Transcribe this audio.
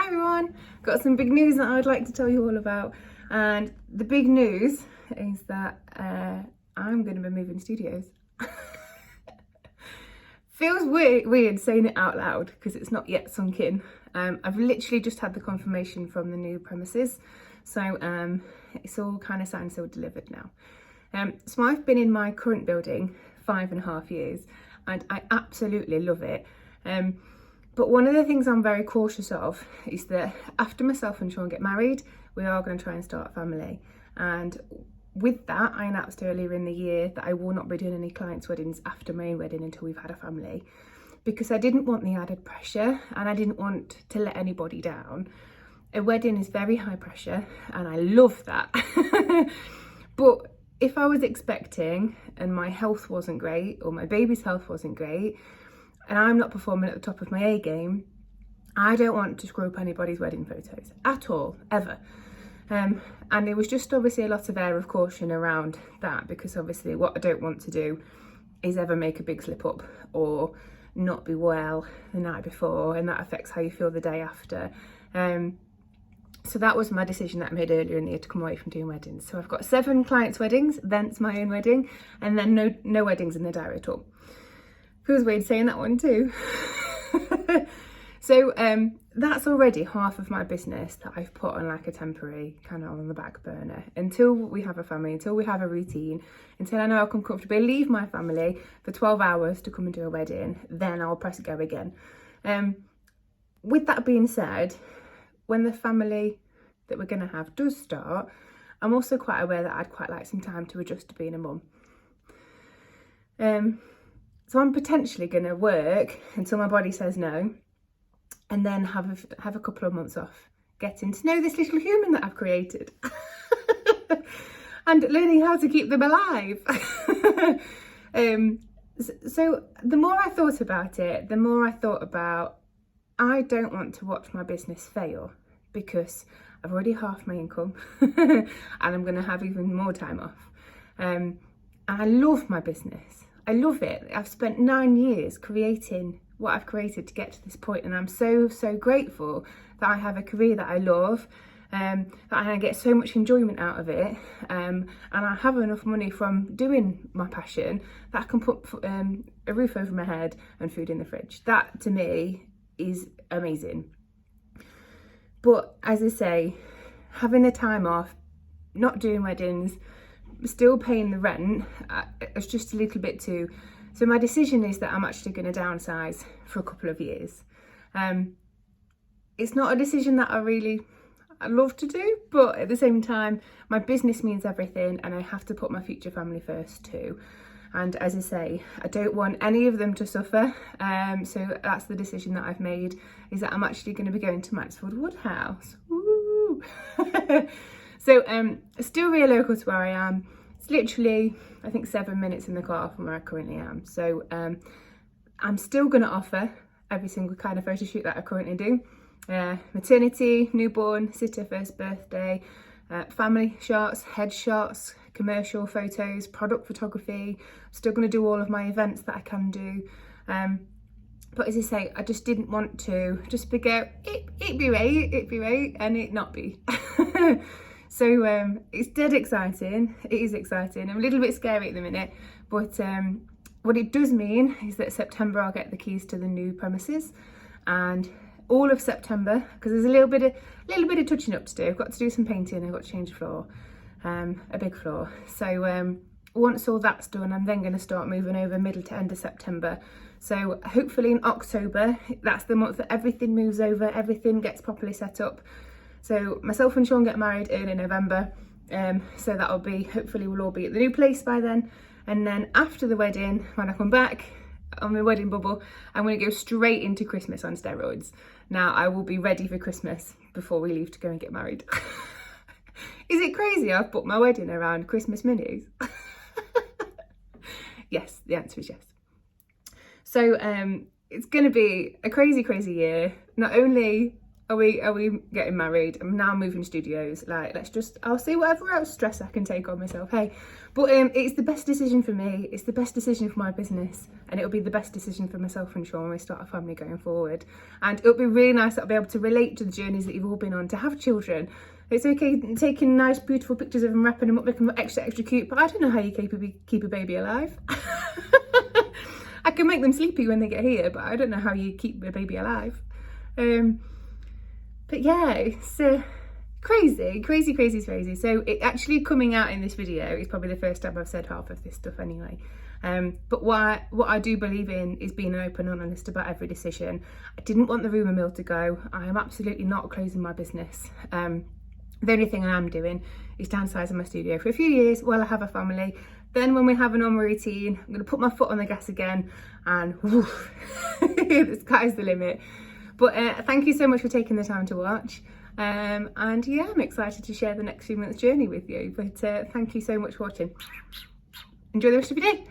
everyone, got some big news that I would like to tell you all about, and the big news is that I'm going to be moving studios. Feels weird saying it out loud because it's not yet sunk in. I've literally just had the confirmation from the new premises, so it's all kind of signed, sealed, delivered now. So I've been in my current building 5.5 years and I absolutely love it. But one of the things I'm very cautious of is that after myself and Sean get married, we are going to try and start a family. And with that, I announced earlier in the year that I will not be doing any clients' weddings after my own wedding until we've had a family, because I didn't want the added pressure and I didn't want to let anybody down. A wedding is very high pressure and I love that. But if I was expecting and my health wasn't great or my baby's health wasn't great and I'm not performing at the top of my A game, I don't want to screw up anybody's wedding photos at all, ever. And there was just obviously a lot of air of caution around that, because obviously what I don't want to do is ever make a big slip up or not be well the night before, and that affects how you feel the day after. So that was my decision that I made earlier in the year, to come away from doing weddings. So I've got 7 clients' weddings, thence my own wedding, and then no weddings in the diary at all. Feels weird saying that one too. So that's already half of my business that I've put on like a temporary kind of on the back burner until we have a family, until we have a routine, until I know I can comfortably leave my family for 12 hours to come and do a wedding. Then I'll press go again. With that being said, when the family that we're going to have does start, I'm also quite aware that I'd quite like some time to adjust to being a mum. So I'm potentially going to work until my body says no, and then have a couple of months off, getting to know this little human that I've created and learning how to keep them alive. So the more I thought about it, the more I thought about, I don't want to watch my business fail, because I've already half my income and I'm going to have even more time off. And I love my business. I love it. I've spent 9 years creating what I've created to get to this point, and I'm so grateful that I have a career that I love, that I get so much enjoyment out of it, and I have enough money from doing my passion that I can put a roof over my head and food in the fridge. That to me is amazing. But as I say, having the time off, not doing weddings, still paying the rent, it's just a little bit too. So my decision is that I'm actually going to downsize for a couple of years. It's not a decision that I love to do, but at the same time, my business means everything and I have to put my future family first too. And as I say, I don't want any of them to suffer. So that's the decision that I've made, is that I'm actually going to be going to Maxfield Woodhouse. Woo! So still really local to where I am. It's literally, I think, 7 minutes in the car from where I currently am. So I'm still going to offer every single kind of photo shoot that I currently do. Maternity, newborn, sitter, first birthday, family shots, headshots, commercial photos, product photography. I'm still going to do all of my events that I can do. But as I say, I just didn't want to just it'd be right, and it not be. So it's dead exciting. It is exciting. I'm a little bit scary at the minute, but what it does mean is that September I'll get the keys to the new premises, and all of September, because there's a little bit of touching up to do. I've got to do some painting. I've got to change the floor, a big floor. So once all that's done, I'm then going to start moving over middle to end of September. So hopefully in October, that's the month that everything moves over, everything gets properly set up. So myself and Sean get married early November, so that'll be, hopefully we'll all be at the new place by then. And then after the wedding, when I come back on my wedding bubble, I'm going to go straight into Christmas on steroids. Now I will be ready for Christmas before we leave to go and get married. Is it crazy I've booked my wedding around Christmas minis? Yes, the answer is yes. So it's going to be a crazy year. Not only Are we getting married? I'm now moving studios. Like, I'll see whatever else stress I can take on myself. Hey, but it's the best decision for me. It's the best decision for my business, and it'll be the best decision for myself and Sean when we start a family going forward. And it'll be really nice that I'll be able to relate to the journeys that you've all been on, to have children. It's okay taking nice, beautiful pictures of them, wrapping them up, making them extra cute, but I don't know how you keep a baby alive. I can make them sleepy when they get here, but I don't know how you keep a baby alive. But yeah, it's crazy. So it actually coming out in this video is probably the first time I've said half of this stuff anyway. But what I do believe in is being open and honest about every decision. I didn't want the rumour mill to go. I am absolutely not closing my business. The only thing I am doing is downsizing my studio for a few years while I have a family. Then when we have a normal routine, I'm going to put my foot on the gas again, and woof, the sky's the limit. But thank you so much for taking the time to watch. And yeah, I'm excited to share the next few months' journey with you. But thank you so much for watching. Enjoy the rest of your day.